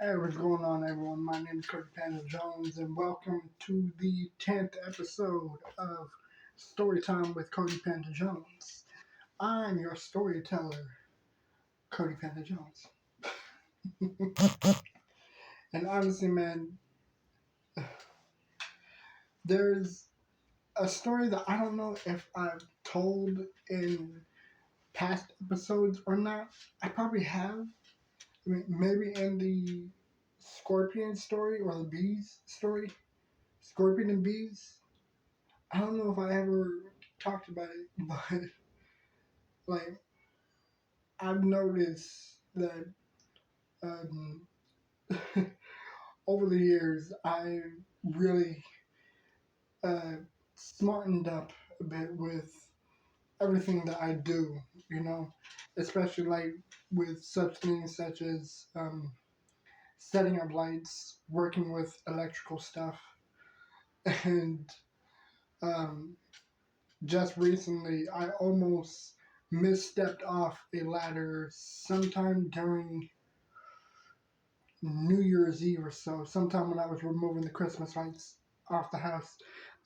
Hey, what's going on, everyone? My name is Cody Panda Jones, and welcome to the 10th episode of Storytime with Cody Panda Jones. I'm your storyteller, Cody Panda Jones. And honestly, man, there's a story that I don't know if I've told in past episodes or not. I probably have. I mean, maybe in the scorpion story or the bees story. Scorpion and bees. I don't know if I ever talked about it, but like I've noticed that um, over the years I really uh, smartened up a bit with everything that I do, you know, especially like with such things such as setting up lights, working with electrical stuff, and um, just recently I almost misstepped off a ladder sometime during New Year's Eve or so, sometime when I was removing the Christmas lights off the house.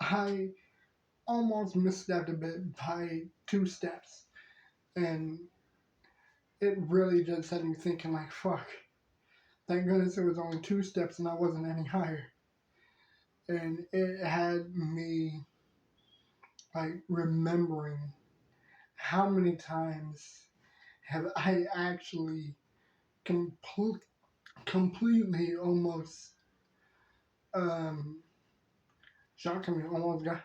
I almost misstepped a bit by 2 steps, and it really just had me thinking, like, fuck. Thank goodness it was only 2 steps and I wasn't any higher. And it had me, like, remembering how many times have I actually complete, completely almost, um, shockingly, almost got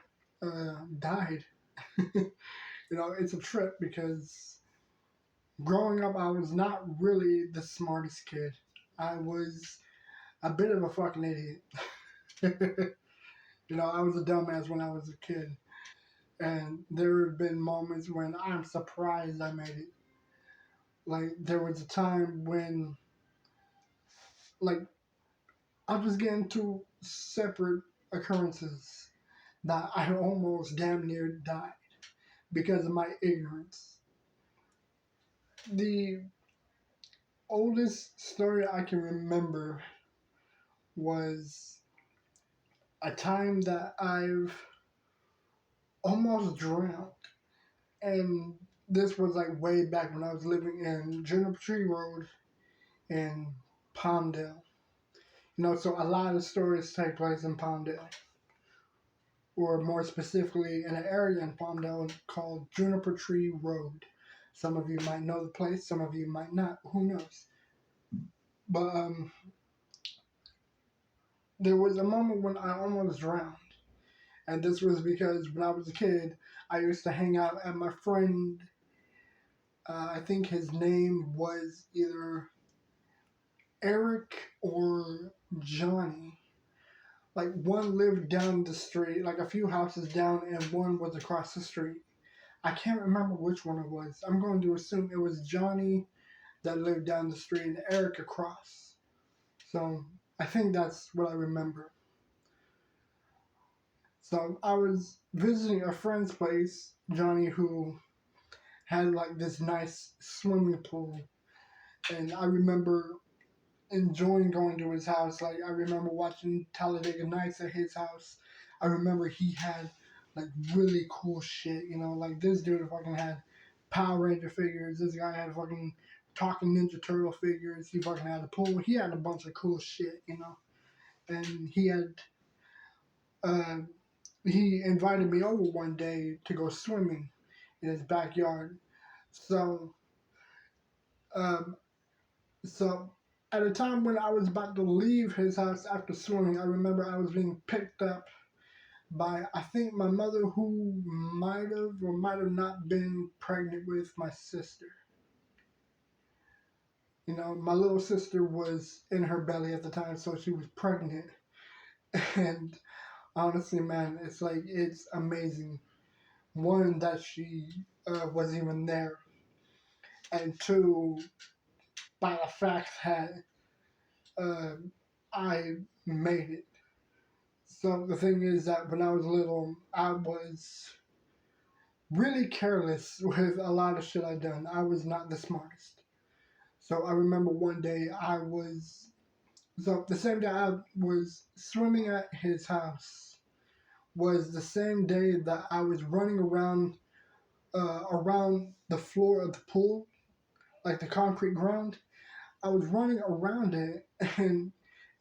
died. It's a trip because growing up, I was not really the smartest kid. I was a bit of a fucking idiot. I was a dumbass when I was a kid. And there have been moments when I'm surprised I made it. Like, there was a time when, like, I was getting two separate occurrences that I almost damn near died because of my ignorance. The oldest story I can remember was a time that I've almost drowned. And this was like way back when I was living in Juniper Tree Road in Palmdale. So a lot of stories take place in Palmdale, or more specifically in an area in Palmdale called Juniper Tree Road. Some of you might know the place, some of you might not. Who knows? But there was a moment when I almost drowned. And this was because when I was a kid, I used to hang out at my friend. I think his name was either Eric or Johnny. Like, one lived down the street, like a few houses down, and one was across the street. I can't remember which one it was. I'm going to assume it was Johnny that lived down the street and Eric across. So I think that's what I remember. So I was visiting a friend's place, Johnny, who had like this nice swimming pool. And I remember enjoying going to his house. Like, I remember watching Talladega Nights at his house. I remember he had like really cool shit, like this dude fucking had Power Ranger figures. This guy had fucking talking Ninja Turtle figures. He fucking had a pool. He had a bunch of cool shit. And uh, he invited me over one day to go swimming in his backyard. So, um, so at a time when I was about to leave his house after swimming, I remember I was being picked up by, I think, my mother, who might have or might have not been pregnant with my sister. My little sister was in her belly at the time, so she was pregnant. And honestly, man, it's amazing. One, that she was even there. And two, by the fact that uh, I made it. So the thing is that when I was little, I was really careless with a lot of shit I done. I was not the smartest. So I remember one day I was So the same day I was swimming at his house was the same day that I was running around the floor of the pool, like the concrete ground. I was running around it, and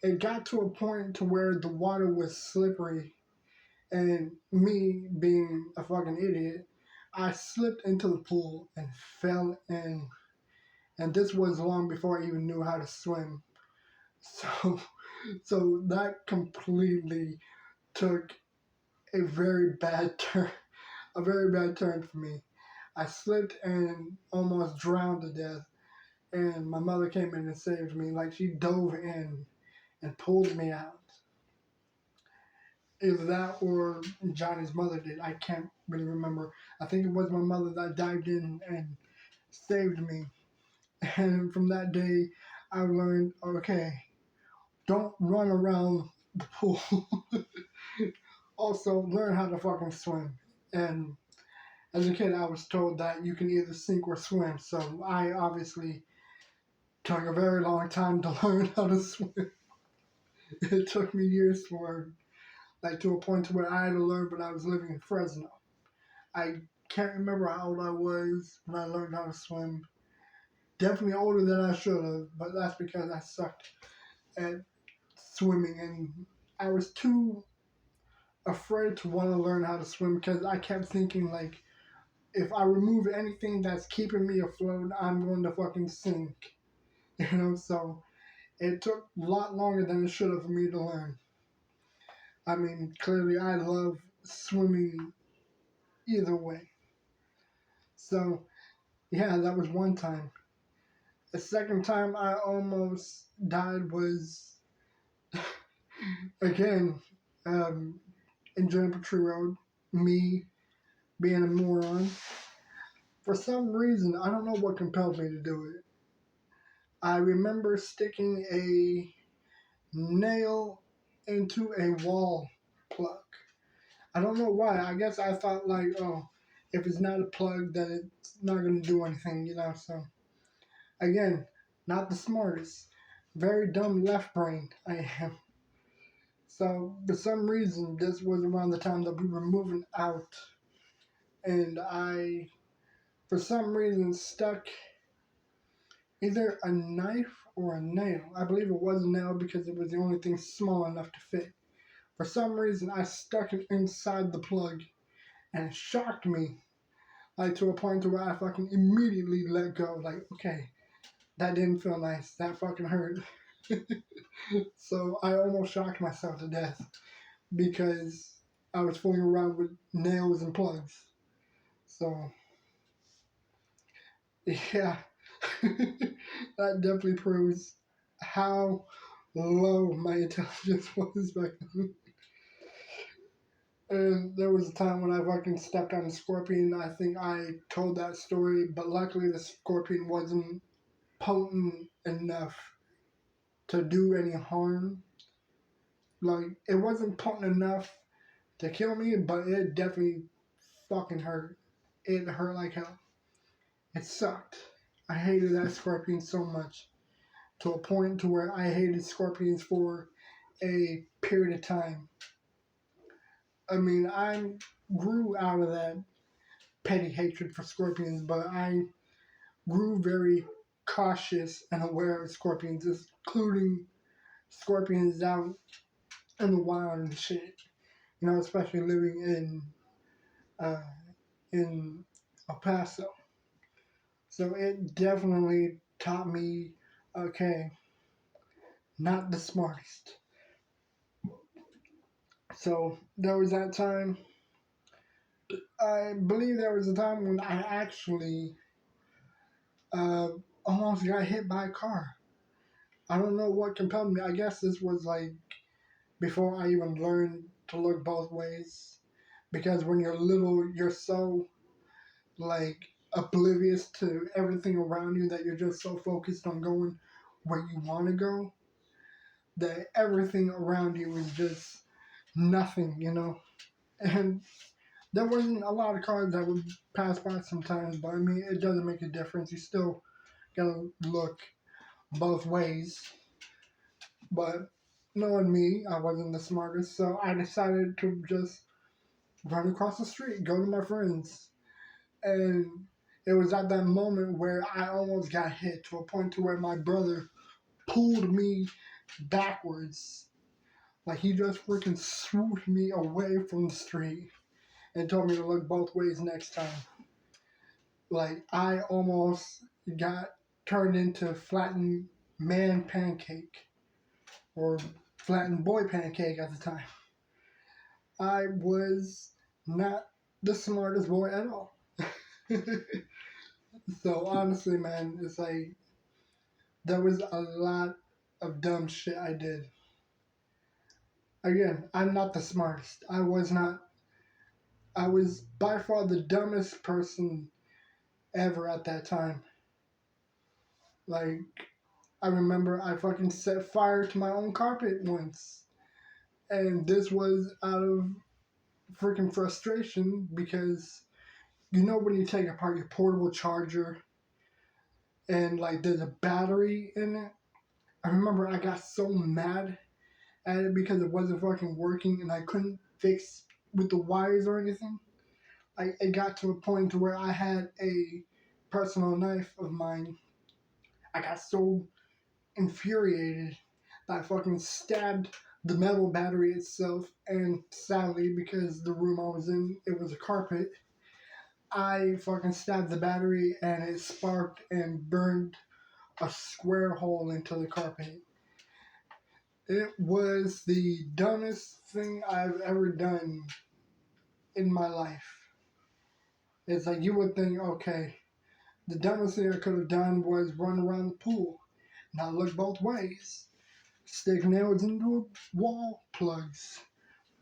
it got to a point to where the water was slippery, and me being a fucking idiot, I slipped into the pool and fell in. And this was long before I even knew how to swim. So, so that completely took a very bad turn, a very bad turn for me. I slipped and almost drowned to death, and my mother came in and saved me. Like she dove in and pulled me out. Either that or Johnny's mother did. I can't really remember. I think it was my mother that dived in and saved me. And from that day, I learned, okay, don't run around the pool. Also, learn how to fucking swim. And as a kid, I was told that you can either sink or swim. So I obviously took a very long time to learn how to swim. It took me years to learn, like to a point where I had to learn when I was living in Fresno. I can't remember how old I was when I learned how to swim. Definitely older than I should have, but that's because I sucked at swimming and I was too afraid to want to learn how to swim because I kept thinking like if I remove anything that's keeping me afloat, I'm going to fucking sink. So it took a lot longer than it should have for me to learn. I mean, clearly I love swimming either way. So yeah, that was one time. The second time I almost died was again um, in Juniper Tree Road. Me being a moron. For some reason, I don't know what compelled me to do it. I remember sticking a nail into a wall plug. I don't know why. I guess I thought like, oh, if it's not a plug, then it's not gonna do anything. So again, not the smartest. Very dumb left brain I am. So for some reason, this was around the time that we were moving out, and I, for some reason, stuck either a knife or a nail. I believe it was a nail because it was the only thing small enough to fit. For some reason, I stuck it inside the plug, and it shocked me, like to a point to where I fucking immediately let go. Like, okay, that didn't feel nice. That fucking hurt. So I almost shocked myself to death because I was fooling around with nails and plugs. So yeah, that definitely proves how low my intelligence was back then. And there was a time when I fucking stepped on a scorpion. I think I told that story, but luckily the scorpion wasn't potent enough to do any harm. Like, it wasn't potent enough to kill me, but it definitely fucking hurt. It hurt like hell. It sucked. I hated that scorpion so much. To a point to where I hated scorpions for a period of time. I mean, I grew out of that petty hatred for scorpions, but I grew very cautious and aware of scorpions, including scorpions out in the wild and shit. Especially living uh, in El Paso. So it definitely taught me, okay, not the smartest. So there was that time. I believe there was a time when I actually uh, almost got hit by a car. I don't know what compelled me. I guess this was like before I even learned to look both ways. Because when you're little, you're so like oblivious to everything around you that you're just so focused on going where you want to go that everything around you is just nothing. And there wasn't a lot of cars that would pass by sometimes, but I mean, it doesn't make a difference. You still gotta look both ways. But knowing me, I wasn't the smartest, so I decided to just run across the street, go to my friends. And it was at that moment where I almost got hit to a point to where my brother pulled me backwards. Like he just freaking swooped me away from the street and told me to look both ways next time. Like I almost got turned into flattened man pancake or flattened boy pancake at the time. I was not the smartest boy at all. So honestly, man, it's like there was a lot of dumb shit I did. Again, I'm not the smartest. I was not. I was by far the dumbest person ever at that time. Like, I remember I fucking set fire to my own carpet once. And this was out of freaking frustration because you know when you take apart your portable charger and like there's a battery in it? I remember I got so mad at it because it wasn't fucking working and I couldn't fix with the wires or anything. Like it got to a point to where I had a personal knife of mine. I got so infuriated that I fucking stabbed the metal battery itself, and sadly, because the room I was in, it was a carpet, I fucking stabbed the battery and it sparked and burned a square hole into the carpet. It was the dumbest thing I've ever done in my life. It's like you would think, okay, the dumbest thing I could have done was run around the pool, not look both ways, stick nails into wall plugs.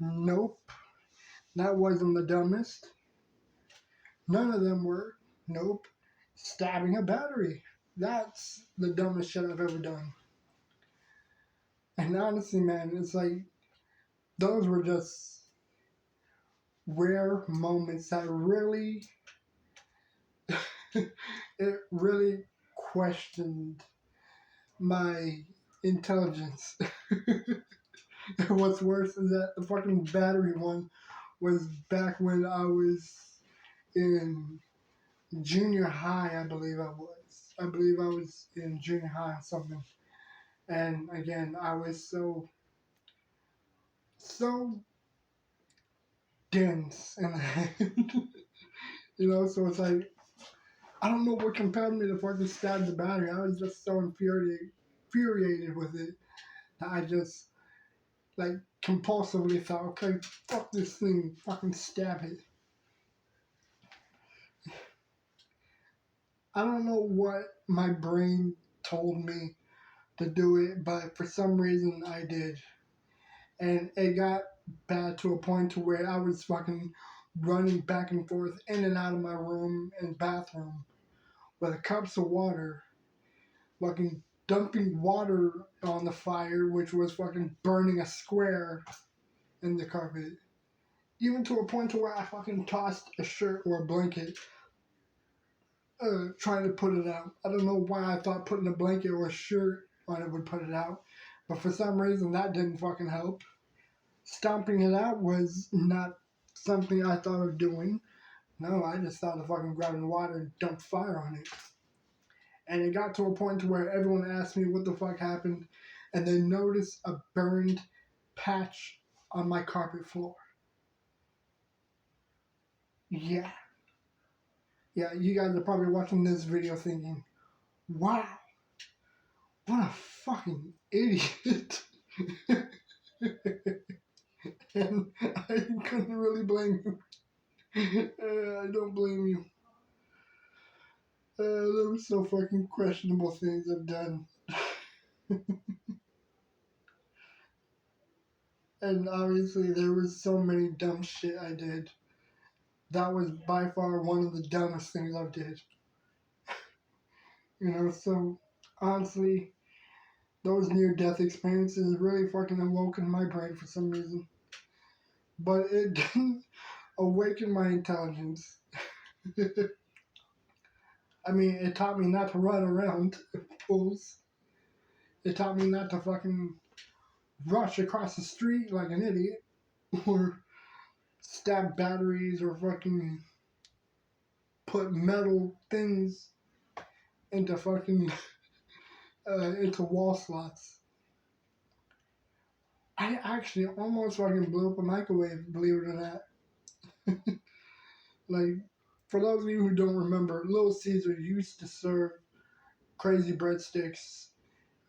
Nope, that wasn't the dumbest. None of them were. Nope. Stabbing a battery. That's the dumbest shit I've ever done. And honestly, man, it's like those were just rare moments that really, it really questioned my intelligence. And what's worse is that the fucking battery one was back when I was in junior high, I believe I was. I believe I was in junior high or something. And again, I was so dense in the head. You know, so it's like, I don't know what compelled me to fucking stab the battery. I was just so infuriated with it that I just, like, compulsively thought, okay, fuck this thing, fucking stab it. I don't know what my brain told me to do it, but for some reason I did. And it got bad to a point to where I was fucking running back and forth in and out of my room and bathroom with cups of water, fucking dumping water on the fire, which was fucking burning a square in the carpet. Even to a point to where I fucking tossed a shirt or a blanket, trying to put it out. I don't know why I thought putting a blanket or a shirt on it would put it out, but for some reason that didn't fucking help. Stomping it out was not something I thought of doing. No, I just thought of fucking grabbing water and dump fire on it. And it got to a point to where everyone asked me what the fuck happened, and they noticed a burned patch on my carpet floor. Yeah. Yeah, you guys are probably watching this video thinking, wow, what a fucking idiot. And I couldn't really blame you. I don't blame you. There were so fucking questionable things I've done. And obviously there was so many dumb shit I did. That was by far one of the dumbest things I've did. You know, so honestly, those near death experiences really fucking awoken my brain for some reason. But it didn't awaken my intelligence. I mean, it taught me not to run around pools. It taught me not to fucking rush across the street like an idiot, or stab batteries, or fucking put metal things into fucking into wall slots. I actually almost fucking blew up a microwave, believe it or not. Like, for those of you who don't remember, Little Caesar used to serve crazy breadsticks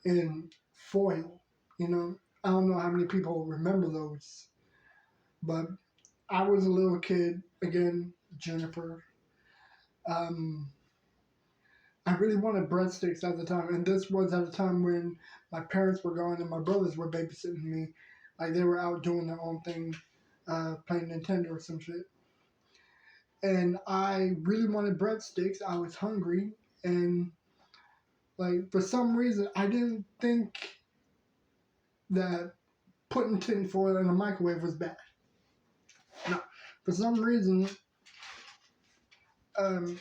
in foil. You know, I don't know how many people remember those, but I was a little kid, again, Juniper. Um, I really wanted breadsticks at the time, and this was at a time when my parents were gone and my brothers were babysitting me. Like, they were out doing their own thing, playing Nintendo or some shit. And I really wanted breadsticks. I was hungry, and like for some reason, I didn't think that putting tin foil in a microwave was bad. No, for some reason, um,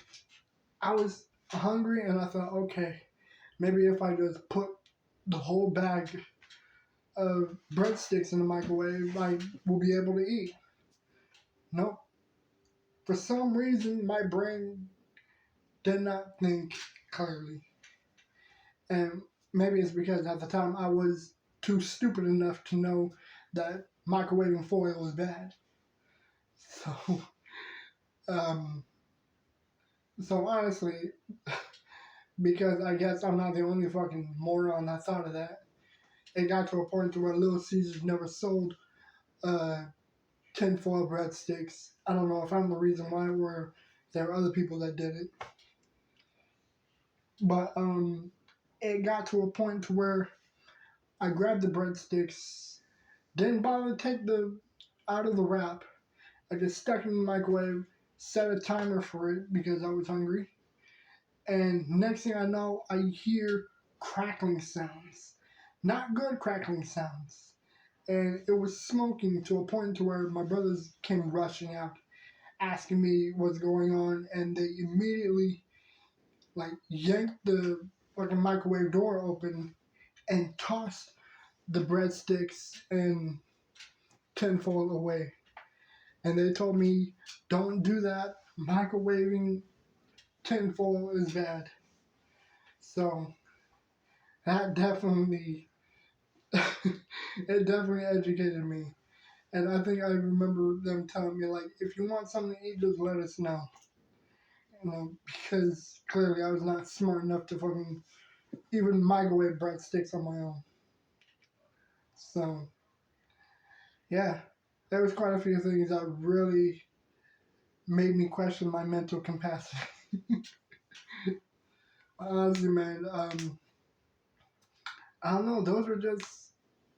I was hungry, and I thought, okay, maybe if I just put the whole bag of breadsticks in the microwave, I will be able to eat. Nope. For some reason, my brain did not think clearly. And maybe it's because at the time I was too stupid enough to know that microwaving foil was bad. So, um, so honestly, because I guess I'm not the only fucking moron that thought of that, it got to a point to where Little Caesars never sold tinfoil breadsticks. I don't know if I'm the reason why, or there were other people that did it. But it got to a point to where I grabbed the breadsticks, didn't bother to take the out of the wrap. I just stuck it in the microwave, set a timer for it because I was hungry. And next thing I know, I hear crackling sounds. Not good crackling sounds. And it was smoking to a point to where my brothers came rushing out, asking me what's going on, and they immediately like yanked the fucking microwave door open and tossed the breadsticks and tinfoil away. And they told me, don't do that. Microwaving tinfoil is bad. So that definitely, it definitely educated me. And I think I remember them telling me, like, if you want something to eat, just let us know. You know, because clearly I was not smart enough to fucking even microwave breadsticks on my own. So, yeah, there was quite a few things that really made me question my mental capacity. Honestly, man, I don't know. Those were just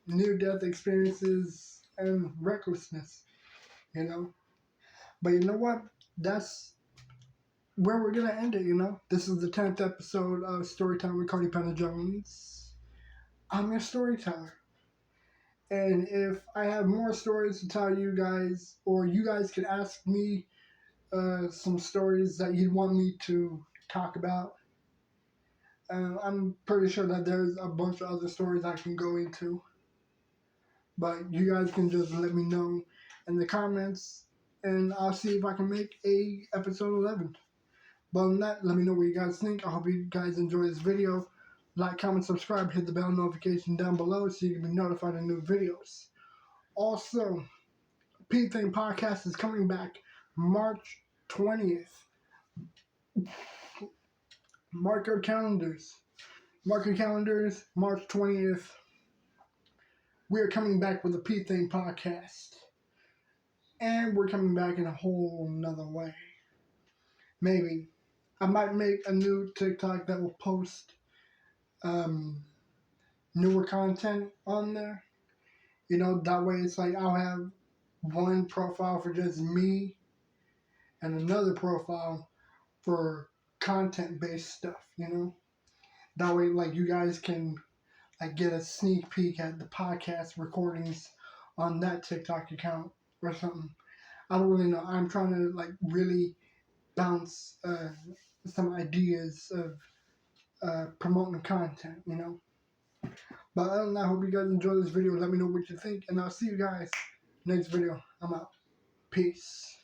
near-death experiences and recklessness, you know. But you know what? That's where we're gonna end it. You know, this is the 10th episode of Storytime with Cody Panda Jones. I'm your storyteller, and if I have more stories to tell you guys, or you guys can ask me some stories that you'd want me to talk about. I'm pretty sure that there's a bunch of other stories I can go into. But you guys can just let me know in the comments, and I'll see if I can make a episode 11. But other than that, let me know what you guys think. I hope you guys enjoy this video. Like, comment, subscribe, hit the bell notification down below so you can be notified of new videos. Also, P Thing Podcast is coming back March 20th. Mark your calendars. Mark your calendars, March 20th. We're coming back with the P Thing Podcast. And we're coming back in a whole nother way. Maybe. I might make a new TikTok that will post newer content on there. You know, that way it's like I'll have one profile for just me and another profile for content-based stuff, you know? That way, like, you guys can, like, get a sneak peek at the podcast recordings on that TikTok account or something. I don't really know. I'm trying to, like, really bounce some ideas of promoting content, you know? But other than that, I hope you guys enjoy this video. Let me know what you think, and I'll see you guys next video. I'm out. Peace.